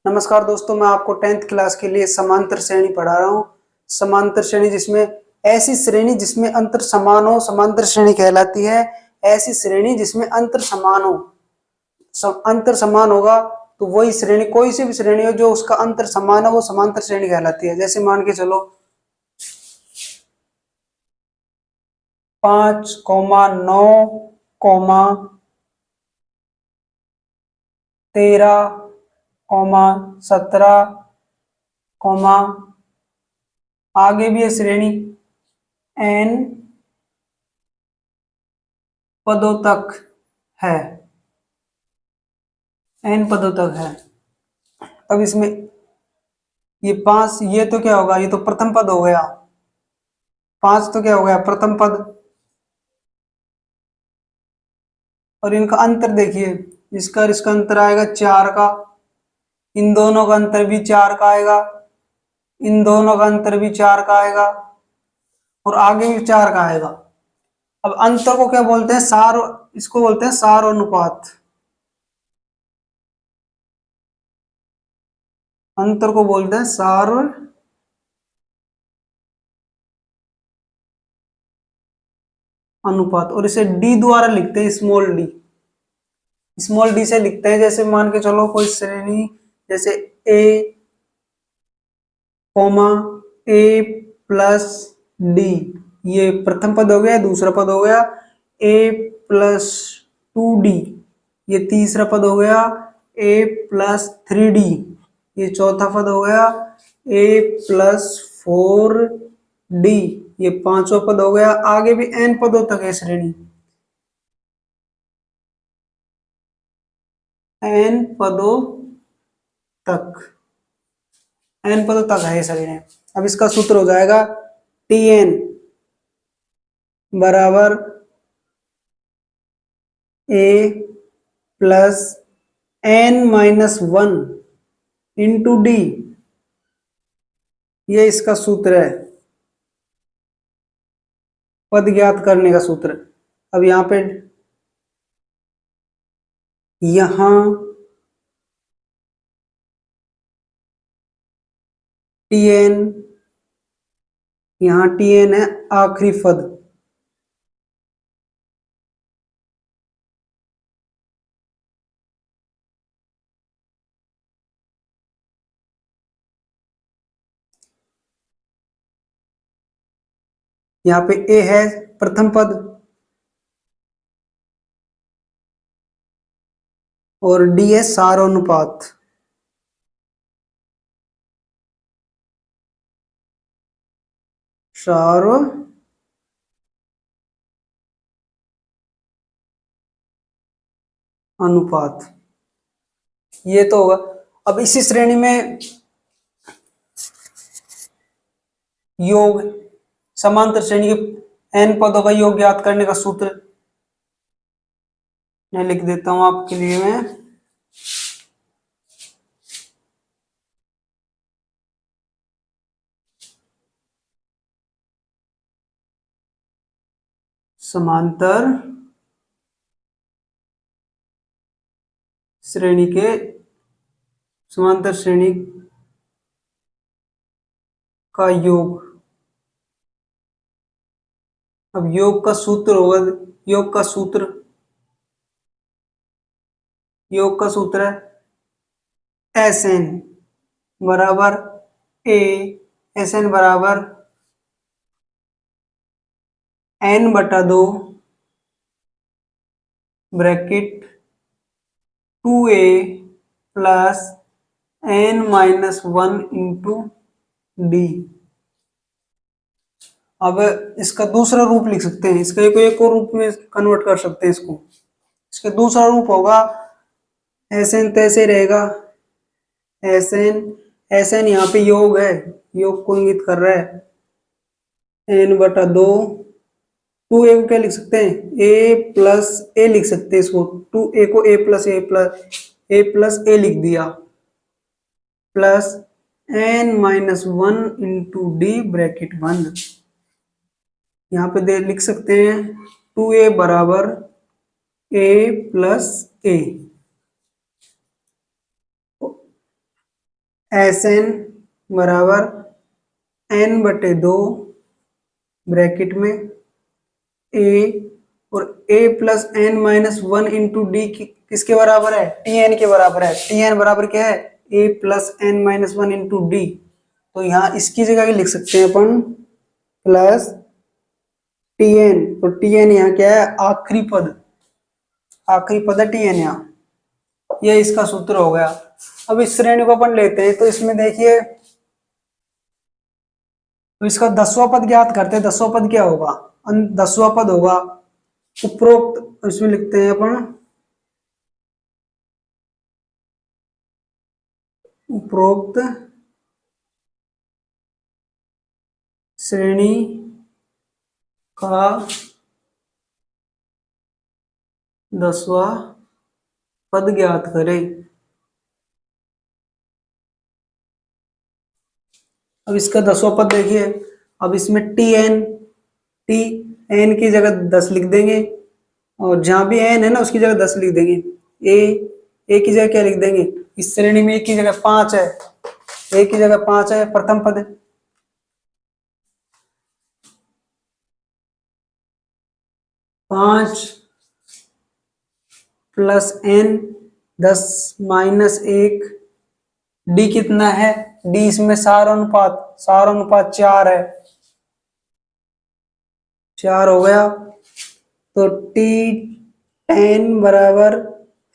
नमस्कार दोस्तों, मैं आपको 10th क्लास के लिए समांतर श्रेणी पढ़ा रहा हूँ। समांतर श्रेणी जिसमें ऐसी श्रेणी जिसमें अंतर समान हो, समांतर श्रेणी कहलाती है। ऐसी श्रेणी जिसमें अंतर समान हो, अंतर समान होगा तो वही श्रेणी, कोई सी भी श्रेणी हो जो उसका अंतर समान हो, वो समांतर श्रेणी कहलाती है। जैसे मान के चलो 5, 9, 13, 17, आगे भी है श्रेणी n पदों तक है, n पदों तक है। अब इसमें ये 5, ये तो क्या होगा, ये तो प्रथम पद हो गया। 5 तो क्या हो गया, प्रथम पद। और इनका अंतर देखिए, इसका और इसका अंतर आएगा 4 का। इन दोनों का अंतर भी 4 का आएगा, इन दोनों का अंतर भी 4 का आएगा, और आगे भी 4 का आएगा। अब अंतर को क्या बोलते हैं, सार, इसको बोलते हैं सार अनुपात। अंतर को बोलते हैं सार अनुपात, और इसे डी द्वारा लिखते हैं, स्मॉल डी। स्मॉल डी से लिखते हैं। जैसे मान के चलो कोई श्रेणी, जैसे ए कॉमा ए प्लस डी, ये प्रथम पद हो गया, दूसरा पद हो गया। ए प्लस 2d, ये तीसरा पद हो गया। ए प्लस 3d, ये चौथा पद हो गया। ए प्लस 4d, ये पांचवा पद हो गया। आगे भी n पदों तक है श्रेणी, n पदों तक, n पदों तक है श्रेणी। अब इसका सूत्र हो जाएगा Tn बराबर a plus n-1 into D, ये इसका सूत्र है, पद ज्ञात करने का सूत्र। अब यहां पे यहां Tn, यहां Tn है आखिरी पद। यहाँ पे a है प्रथम पद, और d है सारोनुपात। सारो अनुपात, ये तो होगा। अब इसी श्रेणी में योग, समांतर श्रेणी के n पदों का योग ज्ञात करने का सूत्र मैं लिख देता हूं आपके लिए। मैं समांतर श्रेणी के, समांतर श्रेणी का योग। अब योग का सूत्र होगा, योग का सूत्र, योग का सूत्र है एस एन बराबर ए, एस एन बराबर n/2 bracket 2a plus n-1 into D. अब इसका दूसरा रूप लिख सकते हैं, इसका एक और रूप में कन्वर्ट कर सकते हैं इसको। इसका दूसरा रूप होगा एस एन, तो ऐसे रहेगा एस एन, एस एन यहाँ पे योग है, योग को इंगित कर रहा है n/2। 2a को क्या लिख सकते हैं, a प्लस ए लिख सकते हैं इसको। 2a को a प्लस ए लिख दिया, plus n-1 into D bracket बंद। यहाँ पे दे लिख सकते हैं 2a बराबर a plus a. S n बराबर n/2 ब्रैकेट में ए, और a plus n minus one into d किसके बराबर है, टी एन के बराबर है। टी एन बराबर क्या है, a plus n minus one into D. तो यहाँ इसकी जगह भी लिख सकते हैं अपन प्लस टी एन, तो टी एन यहाँ क्या है, आखिरी पद, आखिरी पद है टी एन यहाँ। ये इसका सूत्र हो गया। अब इस श्रेणी को अपन लेते हैं, तो इसमें देखिए, तो इसका 10वां पद ज्ञात करते हैं। 10वां पद क्या होगा, 10वां पद होगा उपरोक्त, इसमें लिखते हैं अपन उपरोक्त श्रेणी का 10वां पद ज्ञात करें। अब इसका 10वां पद देखिए, अब इसमें टी एन की जगह 10 लिख देंगे, और जहां भी एन है ना उसकी जगह 10 लिख देंगे। ए की जगह क्या लिख देंगे, इस श्रेणी में ए की जगह 5 है, ए की जगह 5 है, प्रथम पद है। 5 प्लस n 10 माइनस 1, डी कितना है, डी इसमें सार अनुपात 4 है, 4 हो गया। तो टी 10 बराबर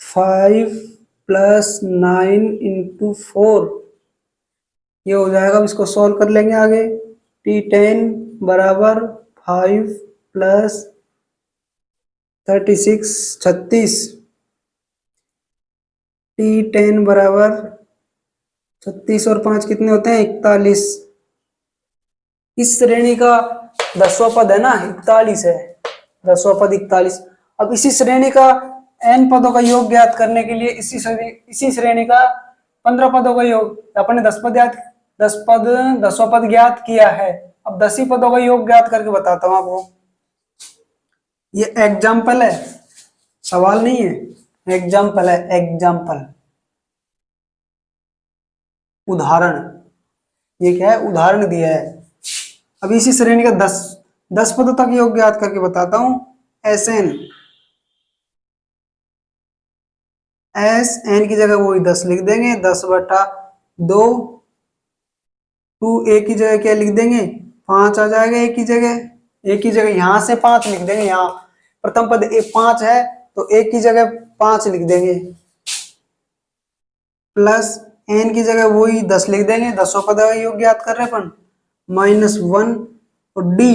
5 प्लस 9 इंटू 4, ये हो जाएगा। अब इसको सॉल्व कर लेंगे आगे। टी 10 बराबर 5 प्लस 36 टी 10 बराबर 36 और 5 कितने होते हैं, 41। इस श्रेणी का 10वां पद है ना 41 है, 10वां पद 41। अब इसी श्रेणी का n पदों का योग ज्ञात करने के लिए इसी श्रेणी का 15 पदों का योग, अपने 10वां पद ज्ञात किया है। अब 10 ही पदों का योग ज्ञात करके बताता हूं आपको। ये एग्जाम्पल है, सवाल नहीं है, एग्जाम्पल है, एग्जाम्पल, उदाहरण। ये क्या है, उदाहरण दिया है। अब इसी श्रेणी का 10 पदों तक योग ज्ञात करके बताता हूं। एस एन की जगह वही 10 लिख देंगे, 10/2। टू ए की जगह क्या लिख देंगे, 5 आ जाएगा ए की जगह। ए की जगह यहां से 5 लिख देंगे, यहाँ प्रथम पद ए 5 है तो ए की जगह 5 लिख देंगे, प्लस एन की जगह वही 10 लिख देंगे, 10वां पद योग ज्ञात कर रहे हैं अपन, -1। और डी,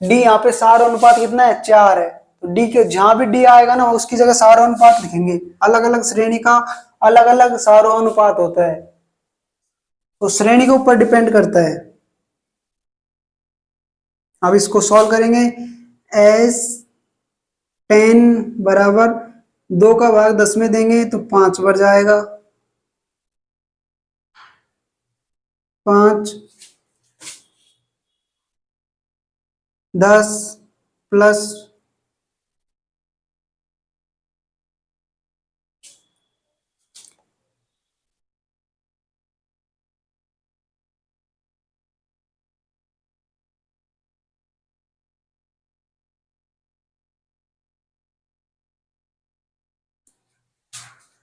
डी यहाँ पे सार अनुपात कितना है, 4 है। तो डी के जहां भी डी आएगा ना उसकी जगह सारो अनुपात लिखेंगे। अलग अलग श्रेणी का अलग अलग सारो अनुपात होता है, तो श्रेणी के ऊपर डिपेंड करता है। अब इसको सॉल्व करेंगे। एस 10 बराबर 2 का भाग 10 में देंगे तो 5 बढ़ जाएगा, 5 10 प्लस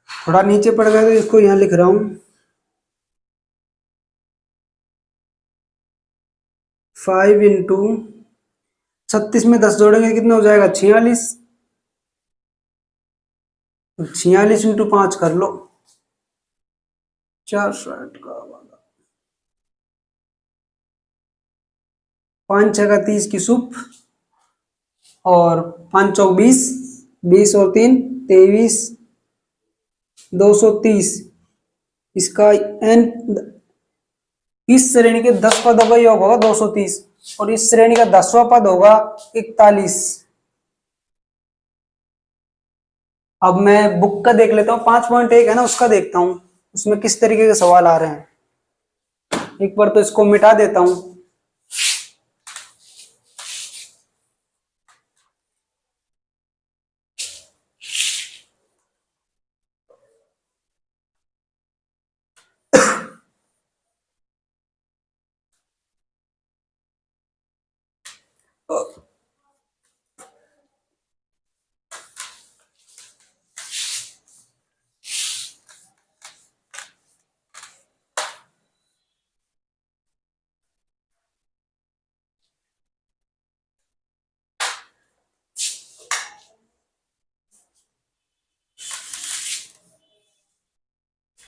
थोड़ा नीचे पड़ गया तो इसको यहां लिख रहा हूं, 5 इंटू 36 में 10 जोड़ेंगे कितना हो जाएगा, 46। 46 इंटू 5 कर लो, 460 का 5 6 का 30 की सुप, और 5 चौक 20, 20 और 3 23, 230। इसका n, इस श्रेणी के 10 पदों का योग होगा 230, और इस श्रेणी का 10वां पद होगा 41। अब मैं बुक का देख लेता हूँ, 5.1 है ना उसका देखता हूँ उसमें किस तरीके के सवाल आ रहे हैं। एक बार तो इसको मिटा देता हूं।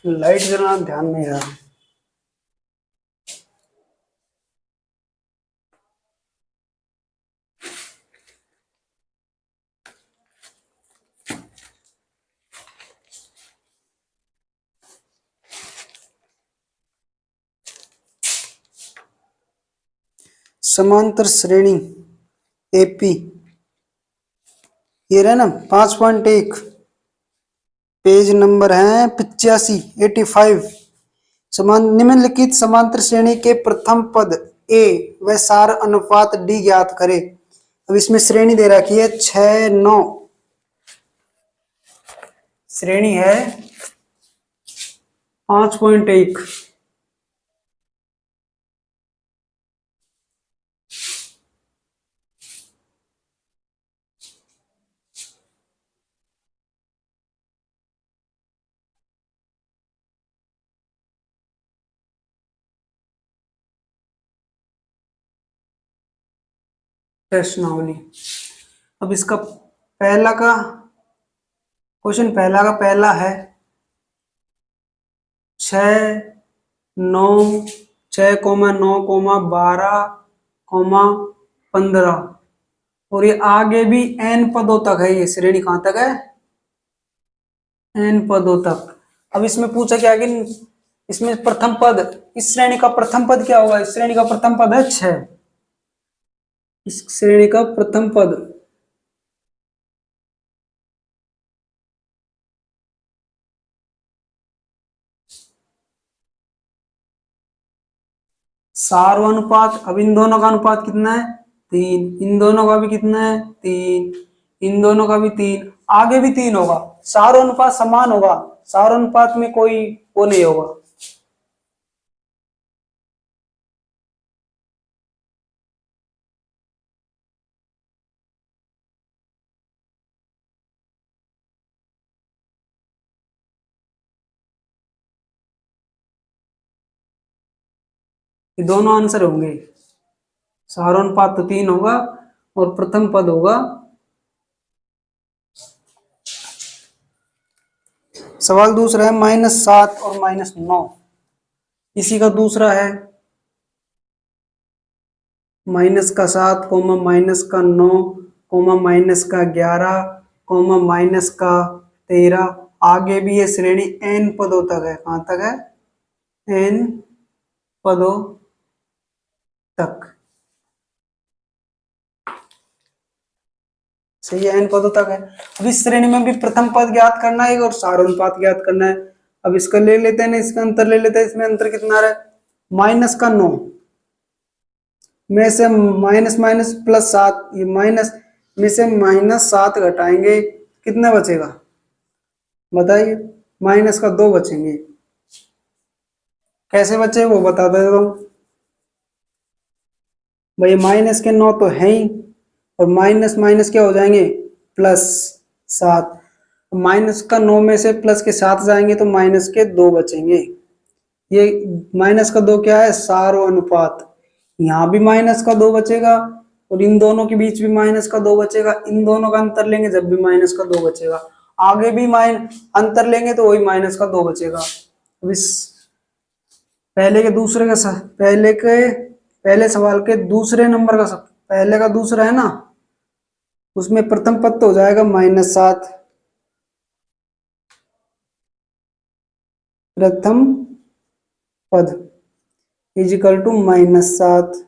लाइट जलाना ध्यान नहीं रहा। समांतर श्रेणी एपी, ये रहा ना 5.1, पेज नंबर है 85, 85। निम्नलिखित समांतर श्रेणी के प्रथम पद ए व सार अनुपात डी ज्ञात करे। अब इसमें श्रेणी दे रखी है 6, 9, श्रेणी है 5.1। प्रश्नावली। अब इसका पहला का क्वेश्चन, पहला है 6, 9, 6, 9, 12, 15, और ये आगे भी n पदों तक है। ये श्रेणी कहां तक है? n पदों तक। अब इसमें पूछा क्या कि इसमें प्रथम पद, इस श्रेणी का प्रथम पद क्या होगा? इस श्रेणी का प्रथम पद है 6। इस श्रेणी का प्रथम पद सार्वनुपात। अब इन दोनों का अनुपात कितना है? 3। इन दोनों का भी कितना है? 3। इन दोनों का भी 3, आगे भी 3 होगा। सार्वनुपात समान होगा, सार्वनुपात में कोई वो नहीं होगा। ये दोनों आंसर होंगे। सारोनुपात तो 3 होगा और प्रथम पद होगा। सवाल दूसरा है -7 और -9। इसी का दूसरा है -7, -9, -11, -13। आगे भी ये श्रेणी n पदों तक है। कहां तक है? n पदों तक। सही है, n पदों तक है। अब इस श्रेणी में भी प्रथम पद ज्ञात करना है और सारोनुपात ज्ञात करना है। अब इसका ले लेते हैं ना, इसका अंतर ले लेते हैं। इसमें अंतर कितना है? -9 में से माइनस माइनस +7, ये माइनस में से -7 घटाएंगे, कितना बचेगा बताइए? -2 बचेंगे। कैसे बचे वो बता देता हूं भाई। -9 तो है ही, और माइनस माइनस क्या हो जाएंगे? +7। -9 में से प्लस के 7 जाएंगे तो -2 बचेंगे। ये -2 क्या है? सार्वनुपात। यहाँ भी -2 बचेगा और इन दोनों के बीच भी -2 बचेगा। इन दोनों का अंतर लेंगे जब भी -2 बचेगा। आगे भी अंतर लेंगे तो वही -2 बचेगा। अब इस पहले के दूसरे का पहले सवाल के दूसरे नंबर का पहले का दूसरा है ना, उसमें प्रथम पद तो हो जाएगा -7। प्रथम पद इजिकल टू -7।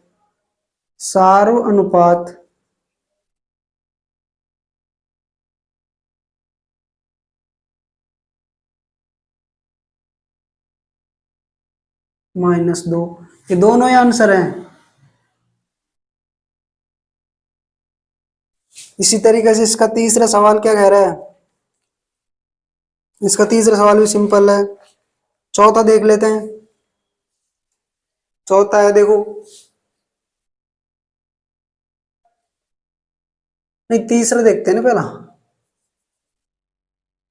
सार्व अनुपात -2। ये दोनों ही आंसर हैं। इसी तरीके से इसका तीसरा सवाल क्या कह रहा है? इसका तीसरा सवाल भी सिंपल है। चौथा देख लेते हैं। चौथा है, देखो। नहीं, तीसरा देखते हैं ना पहला।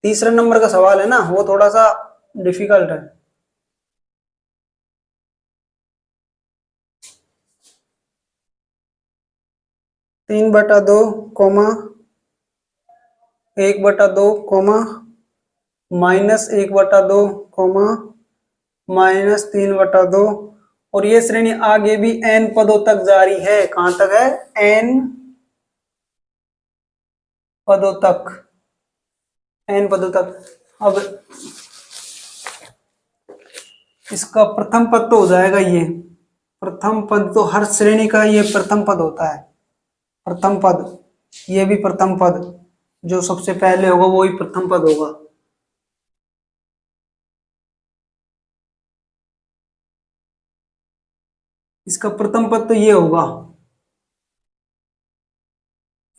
तीसरा नंबर का सवाल है ना, वो थोड़ा सा डिफिकल्ट है। 3/2, 1/2, -1/2, कोमा -3/2। और ये श्रेणी आगे भी n पदों तक जारी है। कहां तक है? n पदों तक, n पदों तक। अब इसका प्रथम पद तो हो जाएगा ये, प्रथम पद तो हर श्रेणी का ये प्रथम पद होता है, प्रथम पद। ये भी प्रथम पद, जो सबसे पहले होगा वो ही प्रथम पद होगा। इसका प्रथम पद तो ये होगा,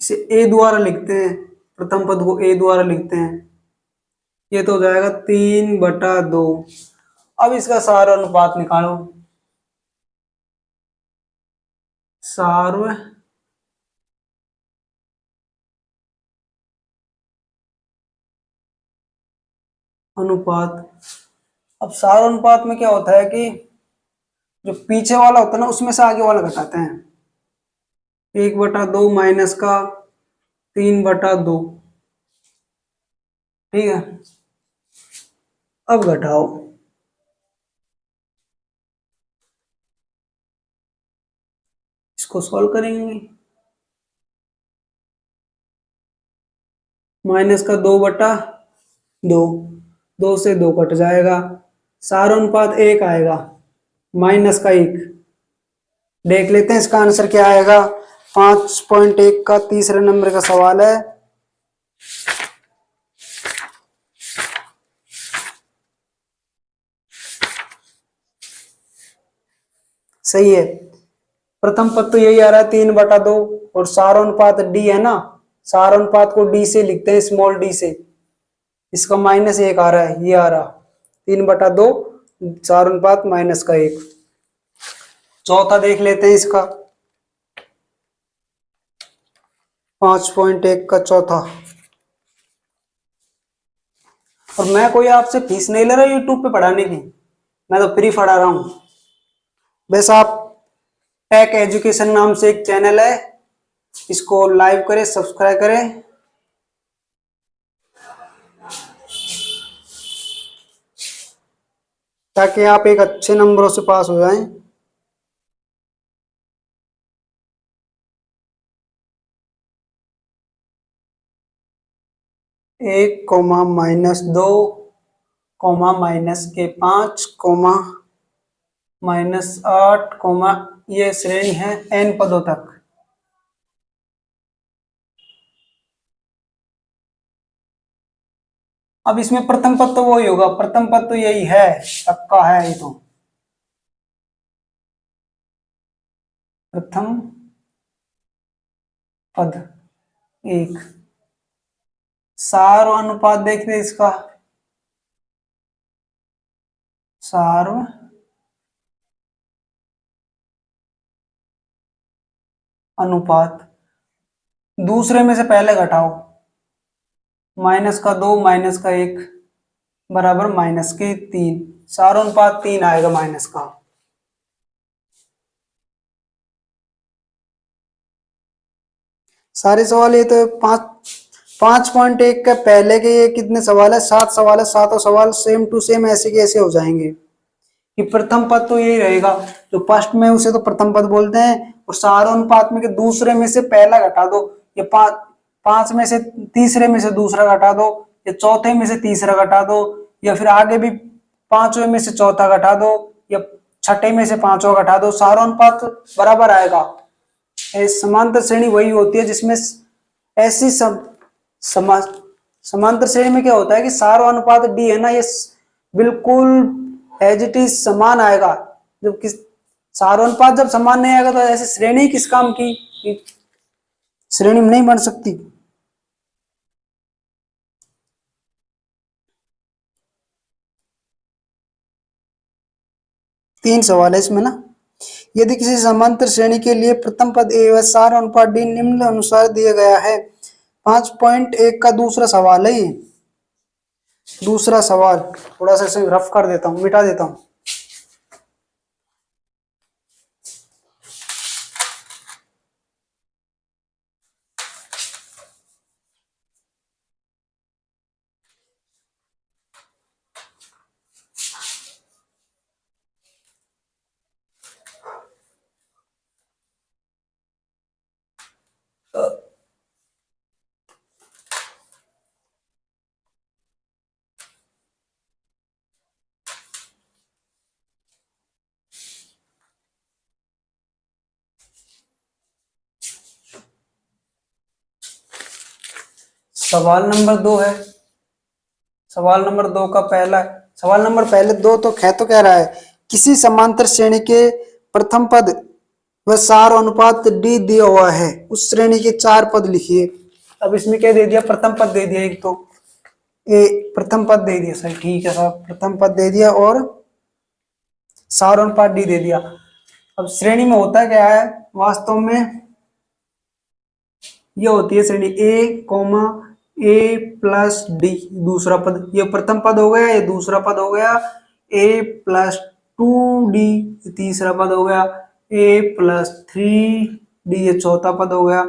इसे ए द्वारा लिखते हैं, प्रथम पद को ए द्वारा लिखते हैं। ये तो हो जाएगा 3/2। अब इसका सार अनुपात निकालो। सार अनुपात। अब सार अनुपात में क्या होता है कि जो पीछे वाला होता है ना, उसमें से आगे वाला घटाते हैं। 1/2 माइनस का 3/2। ठीक है, अब घटाओ। इसको सॉल्व करेंगे। माइनस का 2/2, 2 से 2 कट जाएगा। सार अनुपात 1 आएगा, -1। देख लेते हैं इसका आंसर क्या आएगा। 5.1 का तीसरे नंबर का सवाल है। सही है, प्रथम पद तो यही आ रहा है 3/2। और सार अनुपात डी है ना, सार अनुपात को डी से लिखते हैं, स्मॉल डी से। इसका -1 आ रहा है, ये आ रहा 3/2, सार अनुपात -1। चौथा देख लेते हैं इसका, 5.1 का चौथा। और मैं कोई आपसे फीस नहीं ले रहा यूट्यूब पे पढ़ाने की, मैं तो फ्री पढ़ा रहा हूं। वैसे आप टेक एजुकेशन नाम से एक चैनल है, इसको लाइव करें, सब्सक्राइब करें। ताकि आप एक अच्छे नंबरों से पास हो जाएं। 1, -2, -5, -8, ये श्रेणी है n पदों तक। अब इसमें प्रथम पद तो वही होगा, प्रथम पद तो यही है, पक्का है ये तो। प्रथम पद 1। सार अनुपात देखते हैं इसका, सार अनुपात दूसरे में से पहले घटाओ। -2 -1 बराबर -3। सार अनुपात 3 आएगा माइनस का। सारे सवाल ये तो 5.1 के पहले के ये कितने सवाल है? 7 सवाल है। सातों सवाल सेम टू सेम ऐसे के ऐसे हो जाएंगे कि प्रथम पद तो यही रहेगा, जो फर्स्ट में उसे तो प्रथम पद बोलते हैं। और सार अनुपात में के दूसरे में से पहला घटा दो, ये पांच में से तीसरे में से दूसरा घटा दो, या चौथे में से तीसरा घटा दो, या फिर आगे भी पांचवें में से चौथा घटा दो, या छठे में से पांचवा घटा दो। सार अनुपात बराबर आएगा। समांतर श्रेणी वही होती है जिसमें ऐसी समांतर श्रेणी में क्या होता है कि सार अनुपात डी है ना, ये बिल्कुल एज इट इज समान आएगा। जब किस सार अनुपात जब समान नहीं आएगा तो ऐसी श्रेणी किस काम की, श्रेणी में नहीं बन सकती। तीन सवाल है इसमें ना। यदि किसी समांतर श्रेणी के लिए प्रथम पद ए व सार अनुपात डी निम्न अनुसार दिया गया है। 5.1 का दूसरा सवाल है ये। दूसरा सवाल थोड़ा सा इसे रफ कर देता हूं, मिटा देता हूं। सवाल नंबर 2 है। सवाल नंबर 2 का पहला, सवाल नंबर पहले 2 तो कह रहा है किसी समांतर श्रेणी के प्रथम पद व सार अनुपात डी दिया हुआ है, उस श्रेणी के 4 पद लिखिए। अब इसमें क्या दे दिया, प्रथम पद दे दिया, एक तो ए प्रथम पद दे दिया सर, ठीक है साहब, प्रथम पद दे दिया और सार अनुपात डी दे दिया। अब श्रेणी में होता क्या है वास्तव में, ये होती है श्रेणी ए कॉमा ए प्लस डी, दूसरा पद, ये प्रथम पद हो गया, ये दूसरा पद हो गया, ए प्लस 2d तीसरा पद हो गया, ए प्लस 3d ये चौथा पद हो गया,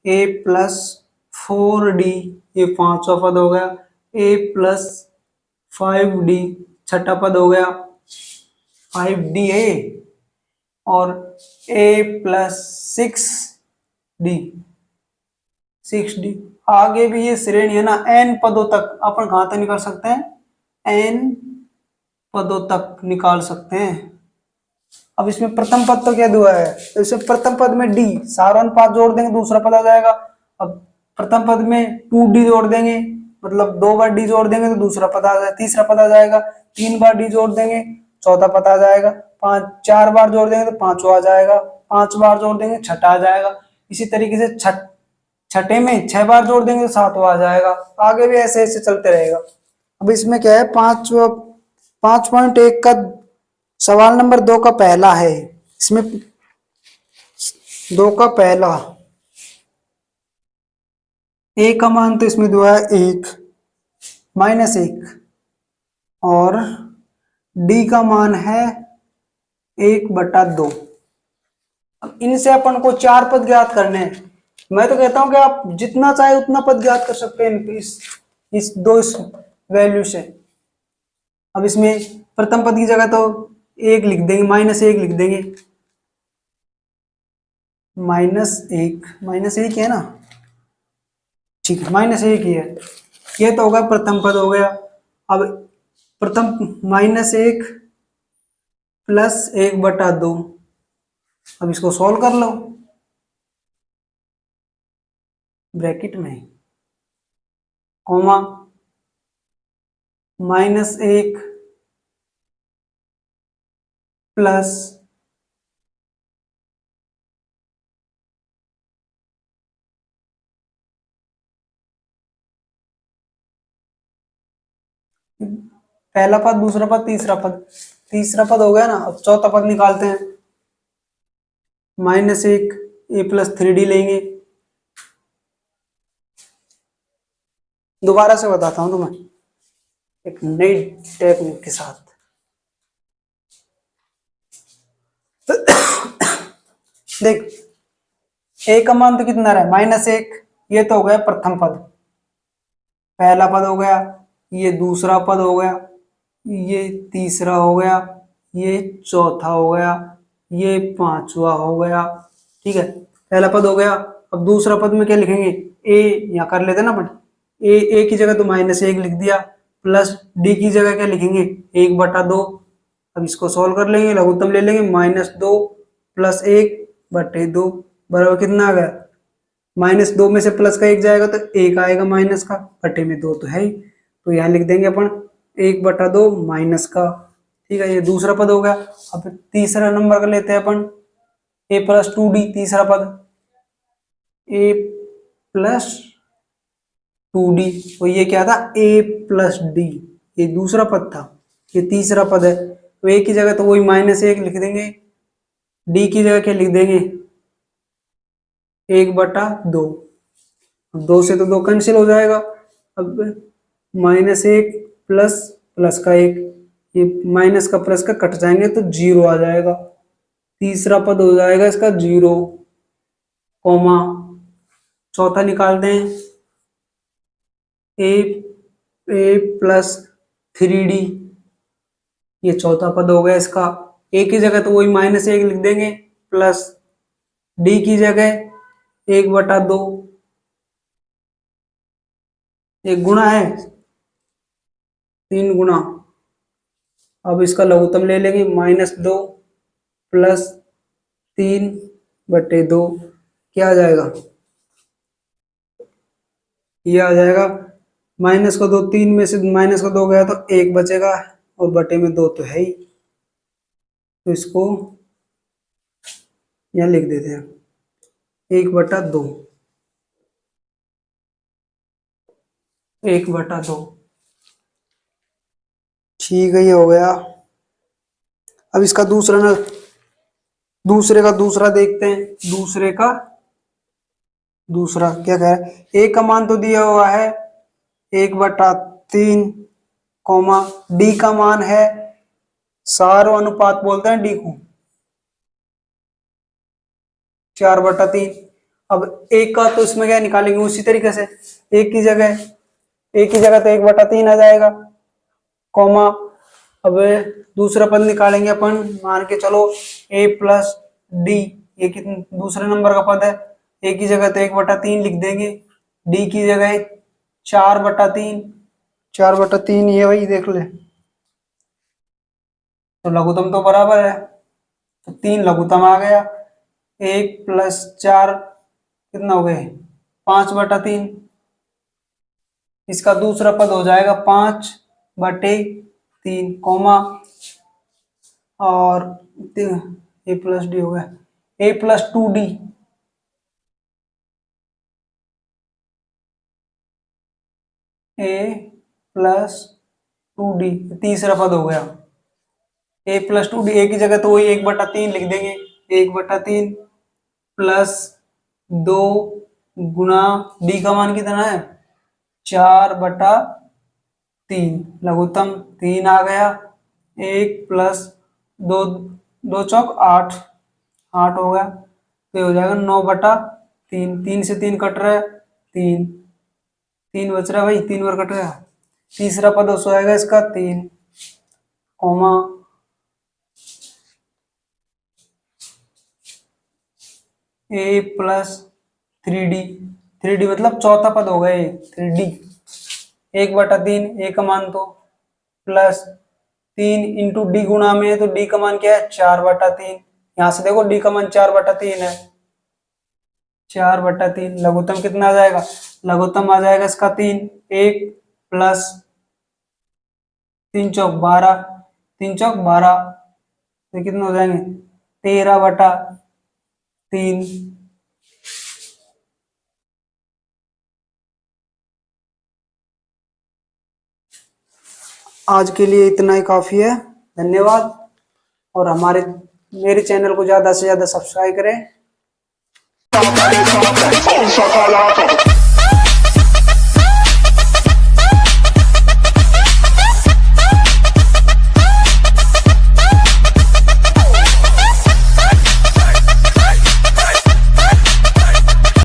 ए प्लस 4d ये पांचवा पद हो गया, ए प्लस 5d छठा पद हो गया, 5d है, और ए प्लस 6d आगे भी ये श्रेणी है ना, n पदों तक अपन कहां तक निकाल सकते हैं, n पदों तक निकाल सकते हैं। अब इसमें प्रथम पद तो क्या हुआ है, तो इसमें प्रथम पद में d सारानुपात जोड़ देंगे, दूसरा पद आ जाएगा। अब प्रथम पद में 2d जोड़ देंगे, मतलब 2 बार d जोड़ देंगे तो दूसरा पद आ जाएगा, तीसरा पद आ जाएगा, 3 बार d जोड़ देंगे चौथा पद आ जाएगा, 4 बार जोड़ देंगे तो पांचवा आ जाएगा, 5 बार जोड़ देंगे छठा आ जाएगा। इसी तरीके से छठे में 6 बार जोड़ देंगे तो सातवां आ जाएगा, आगे भी ऐसे ऐसे चलते रहेगा। अब इसमें क्या है 5.1 का सवाल नंबर 2 का पहला है, इसमें 2 का पहला ए का मान तो इसमें दिया है 1 -1 और डी का मान है 1/2। अब इनसे अपन को 4 पद ज्ञात करने हैं। मैं तो कहता हूं कि आप जितना चाहे उतना पद ज्ञात कर सकते हैं इस वैल्यू से। अब इसमें प्रथम पद की जगह तो 1 लिख देंगे, -1 लिख देंगे, -1 है ना, ठीक है, -1 ही है, ये तो होगा प्रथम पद हो गया। अब प्रथम -1 प्लस 1/2, अब इसको सॉल्व कर लो ब्रैकेट में, कॉमा -1 प्लस पहला पद, दूसरा पद, तीसरा पद हो गया ना। अब चौथा पद निकालते हैं, -1 a प्लस 3d लेंगे। दोबारा से बताता हूं तुम्हें एक नई टेक्निक के साथ। देख a का मान तो कितना रहा है -1, ये तो हो गया प्रथम पद, पहला पद हो गया, ये दूसरा पद हो गया, ये तीसरा हो गया, ये चौथा हो गया, ये पांचवा हो गया, ठीक है, पहला पद हो गया। अब दूसरा पद में क्या लिखेंगे, ए यहाँ कर लेते ना अपन, ए की जगह तो -1 लिख दिया, प्लस डी की जगह क्या लिखेंगे 1/2। अब इसको सॉल्व कर लेंगे, लघुत्तम ले लेंगे, -2 प्लस 1/2 बराबर कितना आ गया, -2 में से प्लस का 1 जाएगा तो 1 आएगा, माइनस का बटे में 2 तो है ही, तो यहाँ लिख देंगे अपन 1/2 माइनस का, ठीक है, ये दूसरा पद हो गया। अब तीसरा नंबर का लेते हैं अपन, a प्लस 2d तीसरा पद, a प्लस 2d, और ये क्या था a प्लस d, ये दूसरा पद था, ये तीसरा पद है, तो a की जगह तो वही -1 लिख देंगे, d की जगह क्या लिख देंगे 1/2, 2 से तो 2 कैंसिल हो जाएगा। अब -1 प्लस का 1, ये माइनस का प्लस का कट जाएंगे तो 0 आ जाएगा, तीसरा पद हो जाएगा इसका 0, कॉमा चौथा निकालते हैं a प्लस 3d, ये चौथा पद हो गया इसका, a की जगह तो वही -1 लिख देंगे, प्लस d की जगह 1/2, एक गुणा है 3 गुणा। अब इसका लघुत्तम ले लेंगे, -2 प्लस 3/2 क्या आ जाएगा, ये आ जाएगा माइनस का 2, 3 में से माइनस का 2 गया तो 1 बचेगा और बटे में 2 तो है ही, तो इसको यहाँ लिख देते हैं 1/2, 1/2। ठीक है, ये हो गया। अब इसका दूसरा ना, दूसरे का दूसरा देखते हैं। दूसरे का दूसरा क्या कह रहा है, ए का मान तो दिया हुआ है 1/3, कॉमा डी का मान है, सारो अनुपात बोलते हैं डी को, 4/3। अब एक का तो इसमें क्या निकालेंगे उसी तरीके से, एक की जगह तो 1/3 आ जाएगा, कॉमा अब दूसरा पद निकालेंगे अपन, मान के चलो a प्लस डी, ये कितने दूसरे नंबर का पद है, a की जगह तो 1/3 लिख देंगे, d की जगह 4/3, 4/3 ये वही देख ले, तो लघुत्तम तो बराबर है, तो 3 लघुत्तम आ गया, 1 + 4 कितना हो गए 5/3, इसका दूसरा पद हो जाएगा 5/3, कॉमा और a प्लस डी हो गया a + 2d, a + 2d तीसरा पद हो गया, a + 2d, a की जगह तो वही 1/3 लिख देंगे, 1/3 प्लस 2 गुना d का मान कितना है 4/3, लघुत्तम 3 आ गया, 1 + 2, 2 चौक 8, 8 हो गया, तो हो जाएगा 9/3, 3 से 3 कट रहा है, 3 3 बच रहा है भाई, 3 बार कट रहा है, तीसरा पद हो जाएगा इसका 3, कॉमा a + 3d, 3d मतलब चौथा पद हो गए 3d, 1/3 a का मान तो प्लस 3 इंटू डी गुणा में है, तो डी का मान क्या है 4/3, यहां से देखो डी का मान 4/3 है, 4/3 लघुत्तम कितना आ जाएगा, लघुत्तम आ जाएगा इसका 3, 1 + 3 चौक 12, 3 चौक 12, तो कितने हो जाएंगे 13/3। आज के लिए इतना ही काफी है, धन्यवाद। और मेरे चैनल को ज्यादा से ज्यादा सब्सक्राइब करें।